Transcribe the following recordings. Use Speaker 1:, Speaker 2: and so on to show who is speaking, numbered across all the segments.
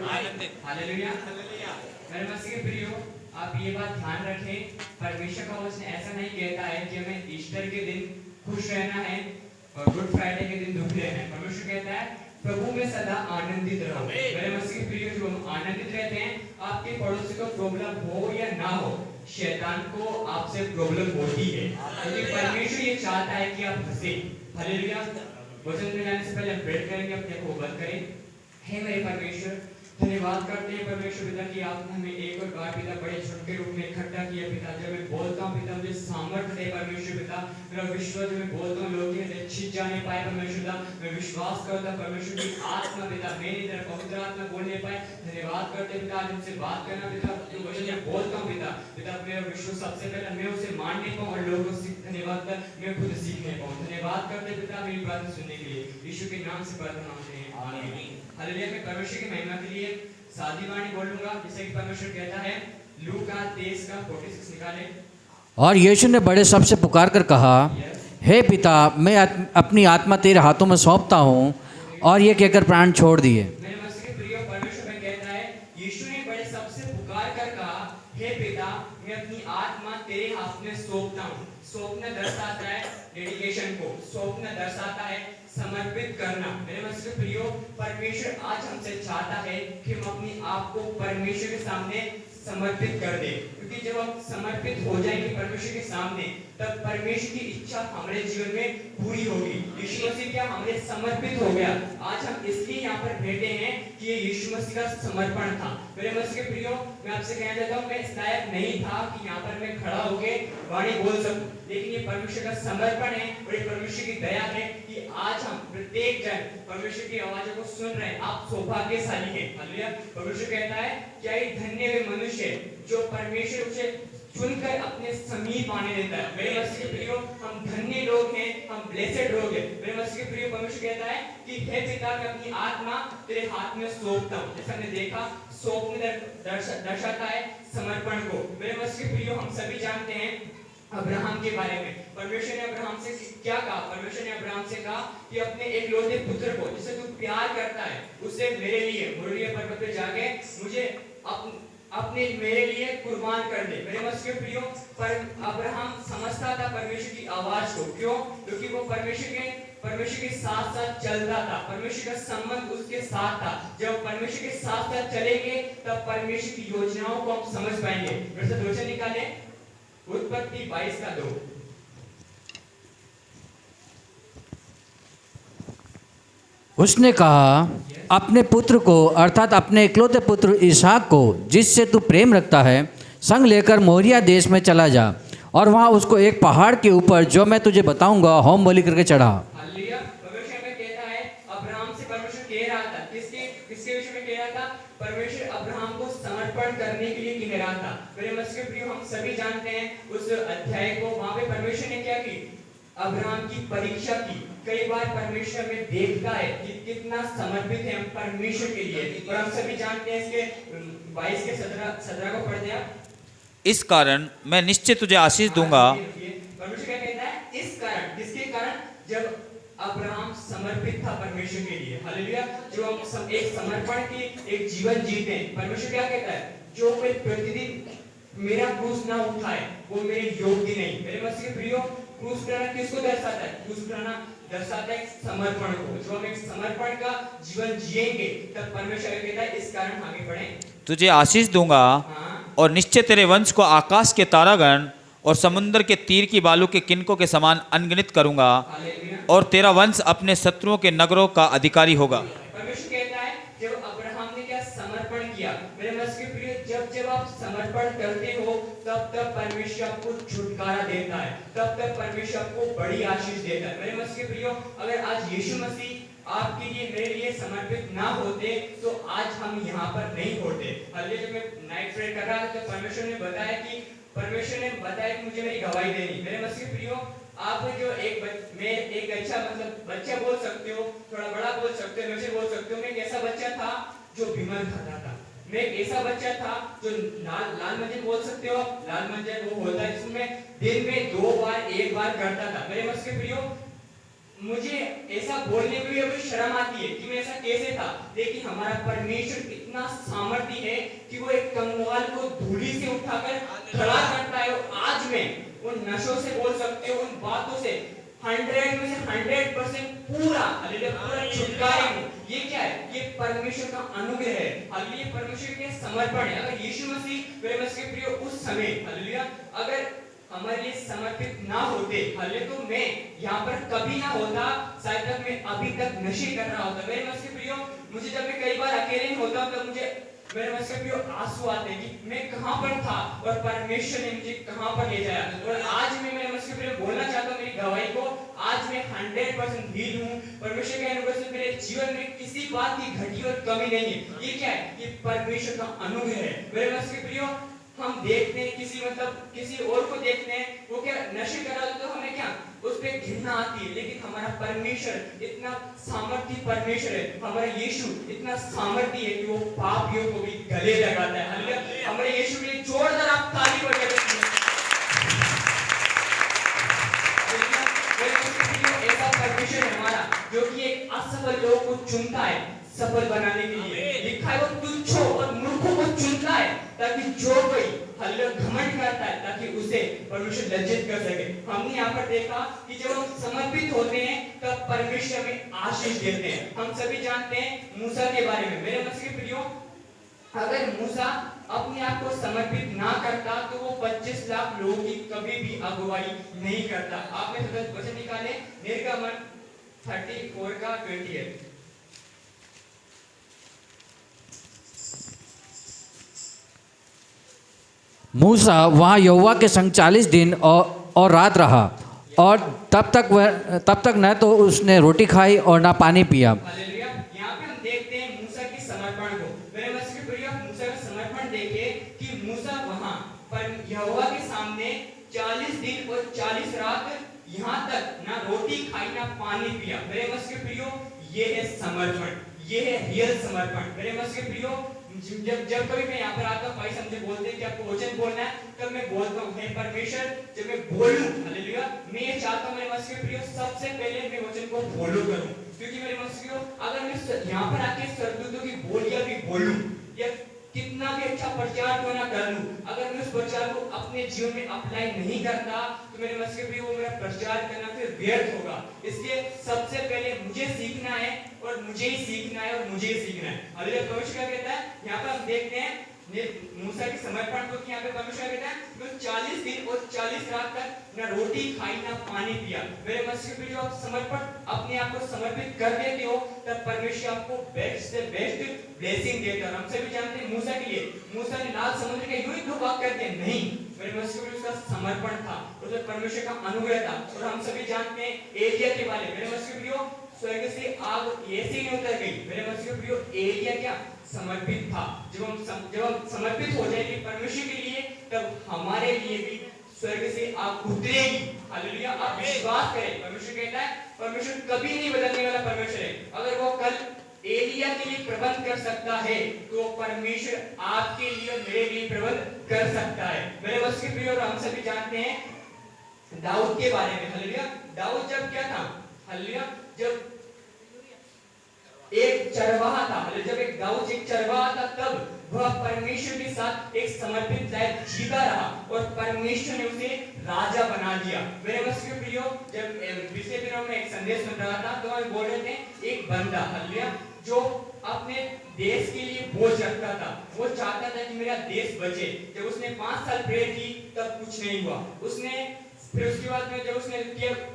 Speaker 1: आनंदित।
Speaker 2: हालेलुया। मेरे मसीह के प्रियो, आप ये बात ध्यान रखें, परमेश्वर का वचन ऐसा नहीं कहता है कि हमें ईस्टर के दिन खुश रहना है और गुड फ्राइडे के दिन दुखी रहना है। परमेश्वर कहता है प्रभु में सदा आनंदित रहो। मेरे मसीह के प्रियो, जो हम आनंदित रहते हैं, आपके पड़ोसी को प्रॉब्लम हो या ना हो, शैतान को आपसे प्रॉब्लम होती है, क्योंकि परमेश्वर ये चाहता है कि आप हंसे। हालेलुया। वचन में जाने से पहले हम प्रेयर करेंगे, अपने को बंद करें। हे मेरे परमेश्वर, धन्यवाद करते हैं परमेश्वर पिता कि आपने हमें एक और बार पिता बड़े छोटे रूप में इकट्ठा किया पिता। जब मैं बोलता हूँ पिता, मुझे सामर्थ्य दे परमेश्वर पिता। मेरा विश्वास, मैं बोलता हूँ लोग छिप जा नहीं पाए परमेश्वर पिता। मैं विश्वास करता परमेश्वर की आत्मा पिता मेरी तरफ पवित्र आत्मा बोल नहीं पाए। धन्यवाद करते पिता, आज उनसे बात करना पिता, जो वचन मैं बोलता हूँ पिता, पिता मेरा विश्वास सबसे पहले मैं उसे मान नहीं पाऊँ और लोगों को धन्यवाद कर मैं खुद सीख नहीं पाऊँ। धन्यवाद करते पिता मेरी प्रार्थना सुनने के लिए, यीशु के नाम से प्रार्थना मांगते हैं, आमीन। हालेलुया। मैं परमेश्वर की महिमा के लिए सादी वाणी बोलूंगा, जैसे कि परमेश्वर कहता है लूका 23 का 46 निकाले।
Speaker 3: और यीशु ने बड़े शब्द से पुकार कर कहा, हे पिता, मैं अपनी आत्मा तेरे हाथों में सौंपता हूँ। और ये कहकर प्राण छोड़ दिए।
Speaker 2: मेरे मसीह के प्रिय, परमेश्वर में कहता है, यीशु ने बड़े शब्द से पुकार कर कहा, हे पिता, मैं अपनी आत्मा तेरे हाथ में सौंपता हूँ। सौंपना दर्शाता है डेडिकेशन को, सौंपना दर्शाता है समर्पित करना। मेरे मसीह के प्रियो, परमेश्वर आज हमसे चाहता है कि हम अपनी आप को परमेश्वर के सामने समर्पित कर दे, क्योंकि जब हम समर्पित हो जाएंगे परमेश्वर के सामने, तब परमेश्वर की इच्छा हमारे जीवन में पूरी होगी। यीशु मसीह क्या हमारे समर्पित हो गया। आज हम इसलिए यहाँ पर बैठे हैं कि ये यीशु मसीह का समर्पण था। मेरे मसीह के प्रियो, मैं आपसे कहना चाहता हूँ, मैं इस लायक नहीं था कि यहाँ पर मैं खड़ा होकर वाणी बोल सकूं, लेकिन ये परमेश्वर का समर्पण है और ये परमेश्वर की दया है कि आज हम प्रत्येक जन परमेश्वर की आवाज़ों को सुन रहे हैं। आप सौभाग्यशाली हैं। हालेलुया। परमेश्वर कहता है, क्या ही धन्य वे मनुष्य जो परमेश्वर उसे चुनकर अपने समीप आने देता है। मेरे मसीह के प्रियो, हम धन्य लोग हैं, हम ब्लेसेड लोग हैं। मेरे मसीह के प्रियो, परमेश्वर कहता है कि हे पिता, मैं अपनी आत्मा तेरे हाथ में सौंपता हूँ। जैसा हमने देखा, सौंपने दर्शाता है समर्पण को। मेरे मसीह के प्रियो, हम सभी जानते हैं अब्राहम के बारे में। परमेश्वर ने अब्राहम से क्या कहा? परमेश्वर ने अब्राहम से कहा कि अपने एकलौते पुत्र को, जिसे तू प्यार करता है, उसे मेरे लिए मोरिया पर्वत पे जाके मुझे अपने मेरे लिए कुर्बान कर दे। मेरे मसीह के प्रियो, पर अब्राहम समझता था परमेश्वर की आवाज को। क्यों? क्योंकि वो परमेश्वर के साथ साथ चलता था। परमेश्वर का संबंध उसके साथ था। जब परमेश्वर के साथ साथ चलेंगे, तब परमेश्वर की योजनाओं को हम समझ पाएंगे। मेरे साथ वचन निकाले, उत्पत्ति 22 का 2।
Speaker 3: उसने कहा, अपने पुत्र को, अर्थात अपने इकलौते पुत्र इसहाक को, जिससे तू प्रेम रखता है, संग लेकर मोरिया देश में चला जा और वहाँ उसको एक पहाड़ के ऊपर, जो मैं तुझे बताऊंगा, होम बलि करके चढ़ा।
Speaker 2: हालेलुया। परमेश्वर में कहता है, अब्राहम से परमेश्वर कह रहा था, किसके विषय में कह रहा था? परमेश्वर अब्राहम को समर्पण करने के लिए कह रहा था। मेरे मसीह के प्रियो, हम सभी जानते हैं उस अध्याय को। वहाँ पे परमेश्वर ने क्या की? अब्राहम की परीक्षा की। कई बार परमेश्वर में देखता है कि कितना समर्पित है हम परमेश्वर के लिए। और हम सभी जानते हैं, इसके 22 के 17 को पढ़ते हैं।
Speaker 1: इस कारण मैं निश्चय तुझे आशीष दूंगा।
Speaker 2: परमेश्वर क्या कहता है? इस कारण, किसके कारण? जब अब्राहम समर्पित था परमेश्वर के लिए। हालेलुया। जो हम एक समर्पण की एक जीवन जीते हैं, परमेश्वर क्या कहता है? जो कोई प्रतिदिन मेरा क्रूस ना उठाए, वो मेरे योग्य नहीं। मेरे मसीह के प्रियो, क्रूस उठाना किसको दर्शाता है? क्रूस उठाना दर्शाता है समर्पण को। जो हम एक समर्पण का जीवन जिएंगे, तब परमेश्वर कहता है, इस कारण आगे बढ़ें,
Speaker 1: तुझे आशीष दूंगा और निश्चय तेरे वंश को आकाश के तारागण और समुद्र के तीर की बालू के किनकों के समान अनगिनत करूंगा, और तेरा वंश अपने शत्रुओं के नगरों का अधिकारी होगा।
Speaker 2: परमेश्वर कहता है, जब अब्राहम ने क्या समर्पण किया। मेरे मसीह के प्रिय, जब आप समर्पण करते हो, तब परमेश्वर आपको छुटकारा देता है, तब परमेश्वर आपको बड़ी आशीष देता है। मेरे मसीह के प्रियो, अगर आज यीशु मसीह आपके लिए, मेरे लिए समर्पित ना होते, तो आज हम यहाँ पर नहीं होते। हालेलुया। जब मैं नाइट प्रेयर कर रहा था, तो परमेश्वर ने बताया कि मुझे मेरी गवाही देनी। मेरे मसीह के प्रियो, आप जो मैं एक अच्छा बच्चा बोल सकते हो, थोड़ा बड़ा बोल सकते हो, मुझे बोल सकते हो, मैं एक ऐसा बच्चा था जो बीमार खाता था। मैं एक ऐसा बच्चा था जो लाल मंजन बोल सकते हो। लाल मंजन वो होता है जिसमें दिन में 2 बार 1 बार करता था। मेरे मसीह के प्रियो, मुझे ऐसा बोलने में भी अभी शर्म आती है कि मैं ऐसा कैसे था, लेकिन हमारा परमेश्वर इतना सामर्थ्य है कि वो एक कंगाल को धूली से उठाकर खड़ा करता है। आज मैं उन नशों से बोल सकते हो, उन बातों से 100 में से 100% पूरा हालेलुया पूरा छुटकारे हूँ। ये क्या है? ये परमेश्वर का अनुग्रह है। हालेलुया परमेश्वर के समर्पण है। अगर यीशु मसीह मेरे मसीह के प्रिय उस समय हालेलुया अगर हमारे लिए समर्पित ना होते, हालेलुया, तो मैं यहाँ पर कभी ना होता, शायद तक मैं अभी तक नशे कर रहा होता। मेरे मसीह प्रियो, मुझे जब मैं कई बार अकेले होता हूँ तब मुझे मेरे मसीह प्रियो आंसू आते हैं कि मैं कहाँ पर था और परमेश्वर ने मुझे कहाँ पर ले जाया। और आज मैं मेरे मसीह प्रियो बोलना चाहता हूँ मेरी गवाही को, आज मैं 100% हील हूँ। परमेश्वर के अनुग्रह से मेरे जीवन में किसी बात की घटी और कमी नहीं है। ये क्या है? ये परमेश्वर का अनुग्रह है। मेरे मसीह प्रियो, हम देखते हैं किसी और को देखते हैं, वो क्या नशे कर रहा है तो हमें क्या उस पे घृणा आती है, लेकिन हमारा परमेश्वर इतना सामर्थी परमेश्वर है, हमारा यीशु इतना सामर्थी है कि वो पापियों को भी गले लगाता है। हालेलुया, हमारे यीशु के लिए जोरदार आप ताली बजाइए। ऐसा परमेश्वर है हमारा जो कि एक असफल लोगों को चुनता है सफल बनाने के लिए। लिखा है वो तुच्छों और मूर्खों को चुनता है ताकि जो कोई हालेलुया घमंड करता है ताकि उसे परमेश्वर लज्जित कर सके। हमने यहाँ पर देखा कि जब हम समर्पित होते हैं तब परमेश्वर हमें आशीष देते हैं। हम सभी जानते हैं मूसा के बारे में। मेरे मसीह प्रियो, अगर मूसा अपने आप को समर्पित ना करता तो वो 25 लाख लोगों की कभी भी अगुवाई नहीं करता। आपने वचन निकाले निर्गमन 34 का 28।
Speaker 3: मूसा वहाँ यहोवा के संग 40 दिन और रात रहा, और तब तक न तो उसने रोटी खाई और ना पानी पिया।
Speaker 2: हालेलुया, यहाँ पे हम देखते हैं मूसा की समर्पण को। मेरे मसीह प्रिय, मूसा का समर्पण देखिए कि मूसा वहाँ पर यहोवा के सामने 40 दिन और 40 रात यहाँ तक ना रोटी खाई ना पानी पिया। मेरे मसीह प्रियो, ये है समर्पण, ये है रियल समर्पण। मेरे मसीह प्रियो, जब कभी मैं यहाँ पर आता हूँ, भाई मुझे बोलते हैं कि आपको वचन बोलना है, तब मैं बोलता हूँ हे परमेश्वर, जब मैं बोलूं हालेलुया, मैं ये चाहता हूँ मेरे मसीह प्रियो सबसे पहले मैं वचन को फॉलो करूं, क्योंकि मेरे मसीह अगर मैं यहाँ पर आके सरदूतों की बोलियां भी बोलूं या कितना भी अच्छा प्रचार क्यों ना कर लूं, अगर मैं उस प्रचार को अपने जीवन में अप्लाई नहीं करता तो मेरे मसीह प्रियो वो मेरा प्रचार करना फिर व्यर्थ होगा। इसलिए सबसे पहले मुझे सीखना है और मुझे ही सीखना है और मुझे ही सीखना है। हालेलुया, परमेश्वर क्या कहता है? यहाँ पर हम देखते हैं मूसा के समर्पण को, यहाँ पे परमेश्वर कहता है कि 40 दिन और 40 रात तक ना रोटी खाई ना पानी पिया। मेरे मसीह पे जो आप समर्पण अपने आप को समर्पित कर देते हो तब परमेश्वर आपको बेस्ट से बेस्ट ब्लेसिंग देता है। हम सभी जानते हैं मूसा के लिए, मूसा ने लाल समुद्र के यूं ही दो भाग कर दिए, नहीं, मेरे मसीह पे उसका समर्पण था, उसमें परमेश्वर का अनुग्रह था। और हम सभी जानते हैं एलिया के बारे में। मेरे मसीह प्रियो, स्वर्ग से आग ऐसे ही उतर गई। मेरे मसीह प्रियो, एलिया क्या समर्पित था। जब हम समर्पित हो जाएंगे परमेश्वर के लिए तब हमारे लिए भी स्वर्ग से आग उतरेगी। हालेलुया, आप विश्वास करें, परमेश्वर कहता है परमेश्वर कभी नहीं बदलने वाला परमेश्वर है। अगर वो कल एलिया के लिए प्रबंध कर सकता है तो परमेश्वर आपके लिए और मेरे लिए प्रबंध कर सकता है। मेरे मसीह प्रियो, हम सभी जानते हैं दाऊद के बारे में। हालेलुया, दाऊद जब क्या था? हालेलुया, जब एक चरवाहा था, जब एक दाऊद एक चरवाहा था तब वह परमेश्वर के साथ एक समर्पित लाइफ जीता रहा और परमेश्वर ने उसे राजा बना दिया। मेरे मसीह प्रियो, जब पिछले दिनों में एक संदेश सुन रहा था तो हम बोल रहे थे एक बंदा हालेलुया जो अपने देश के लिए बोझ रखता था, वो चाहता था कि मेरा देश बचे। जब उसने 5 साल प्रेयर की तब कुछ नहीं हुआ। फिर उसके बाद में जब उसने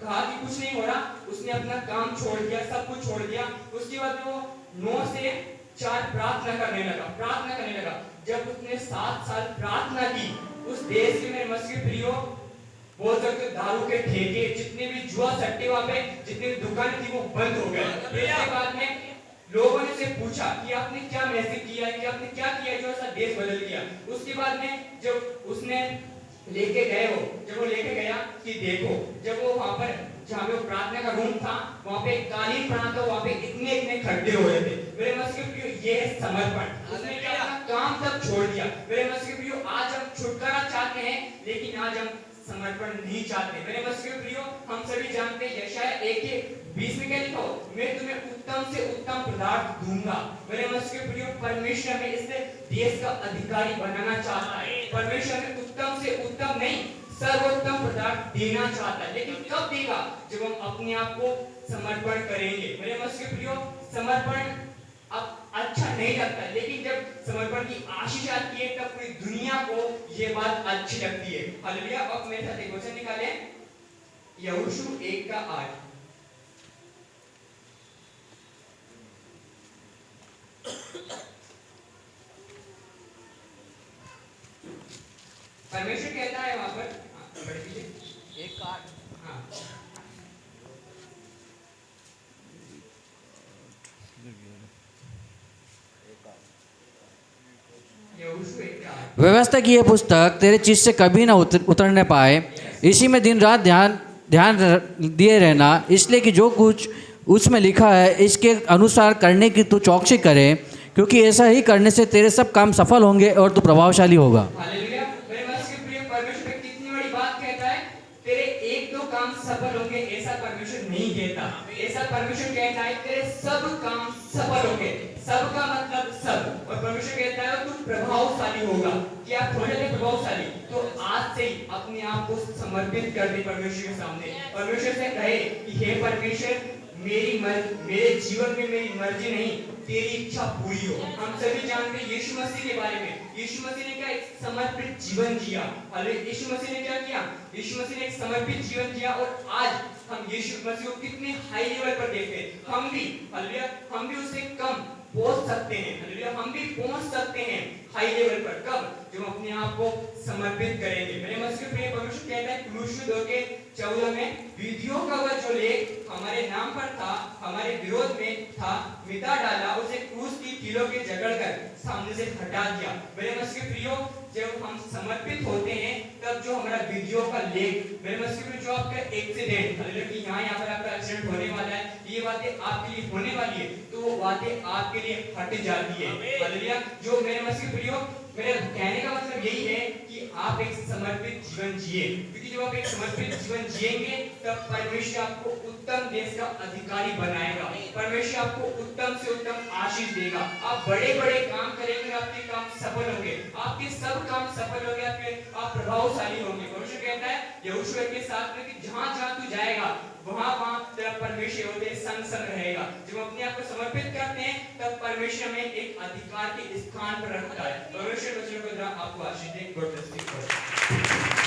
Speaker 2: कहा कि कुछ नहीं हो रहा, उसने अपना काम छोड़ दिया, सब कुछ छोड़ दिया। उसके बाद वो 9 से 4 प्रार्थना करने लगा। जब उसने 7 साल प्रार्थना की, उस देश के मेरे मसीह प्रियो बोल सकते दारू के ठेके, जितने भी जुआ सट्टे वहां पे जितनी दुकानें थी वो बंद हो गए। इसके बाद में लोगों ने से पूछा कि आपने क्या मैसेज किया है, कि आपने क्या किया जो ऐसा देश बदल दिया। उसके बाद में जब उसने लेके गए हो, जब वो लेके गया कि देखो, जब वो वहां पर जहाँ पे वो प्रार्थना का रूम था वहां पे एक कालीन पड़ा था, वहां पे इतने खड्डे हो रहे थे। मेरे मसीह प्रियो, ये है समर्पण। उसने क्या अपना काम सब छोड़ दिया। मेरे मसीह प्रियो, आज हम छुटकारा चाहते हैं लेकिन आज हम समर्पण नहीं चाहते। मेरे मसीह प्रियो, हम सभी जानते हैं यशायाह 1 20 में क्या लिखा हो, मैं तुम्हें उत्तम से उत्तम पदार्थ दूंगा। मेरे मसीह के प्रिय, परमेश्वर हमें इस देश का अधिकारी बनाना चाहता है। परमेश्वर हमें उत्तम से उत्तम नहीं, सर्वोत्तम पदार्थ देना चाहता है। लेकिन कब देगा? जब हम अपने आप को समर्पण करेंगे। मेरे मसीह के प्रिय, समर्पण अब अच्छा नहीं लगता, लेकिन जब समर्पण की आशीष आती है तब पूरी दुनिया को ये बात अच्छी लगती है। हालेलुया। अब मेरे साथ एक वचन निकाले, यहोशू 1:8। परमेश्वर कहता है वहां पर, पढ़ लीजिए 1:8। हाँ, यहोशू 1:8।
Speaker 3: व्यवस्था की यह पुस्तक तेरे चित्त से कभी ना उतरने पाए, इसी में दिन रात ध्यान ध्यान दिए रहना, इसलिए कि जो कुछ उसमें लिखा है इसके अनुसार करने की तू चौकसी करे, क्योंकि ऐसा ही करने से तेरे सब काम सफल होंगे और तू प्रभावशाली होगा।
Speaker 2: हालेलुया। मेरे मसीह के प्रिय, परमेश्वर कितनी बड़ी बात कहता है, तेरे एक दो काम सफल होंगे ऐसा परमेश्वर नहीं कहता। ऐसा परमेश्वर कहता है तेरे सब काम सफल होंगे। सब का मतलब सब। और परमेश्वर कहता है तू प्रभावशाली होगा। क्या आप हो जाते प्रभावशाली? तो आज से ही अपने आप को समर्पित कर दे परमेश्वर के सामने। परमेश्वर से कहे कि हे परमेश्वर, मेरे जीवन में मेरी मर्जी नहीं, तेरी इच्छा पूरी हो। हम सभी जानते हैं यीशु मसीह के बारे में। यीशु मसीह ने क्या एक समर्पित जीवन जिया। यीशु मसीह ने क्या किया? यीशु मसीह ने एक समर्पित जीवन जिया। और आज हम यीशु मसीह को कितने हाई लेवल पर देखते हैं। हम भी उससे कम पहुंच सकते हैं। हालेलुया। हम भी पहुंच सकते हैं हाई लेवल पर। कब? जब अपने आप को समर्पित करेंगे। मेरे मसीह प्रिय, परमेश्वर कहता है कुलुस्सी 2:14 में, विधियों का वह जो लेख हमारे नाम पर था, हमारे विरोध में था, मिटा डाला, उसे क्रूस की कीलों के जकड़कर सामने से हटा दिया। मेरे मसीह प्रियो, जब हम समर्पित होते हैं तब जो हमारा विधियों का लेख, मेरे मसीह प्रियो, जो आपका एक्सीडेंट, हालेलुया, कि यहाँ पर आपका एक्सीडेंट होने वाला है, ये बातें आपके लिए होने वाली है, तो वो बातें आपके लिए हट जाती है। हालेलुया। जो मेरे मसीह प्रियो, मेरे कहने का मतलब यही है कि आप एक समर्पित जीवन जिए, क्योंकि जब आप एक समर्पित जीवन जिएंगे तब परमेश्वर आपको उत्तम देश का अधिकारी बनाएगा। परमेश्वर आपको उत्तम से उत्तम आशीष देगा। आप बड़े बड़े काम करेंगे, आपके काम सफल होंगे, आपके सब काम सफल होंगे, आप प्रभावशाली होंगे। परमेश्वर कहता है यहोशू के साथ में कि जहां जहां तू जाएगा वहां तेरा परमेश्वर तेरे संग संग रहेगा। जब अपने आप को समर्पित करते हैं तब परमेश्वर में एक अधिकार के स्थान पर रखता है। परमेश्वर वचन को आपको आशीष दे। God bless you.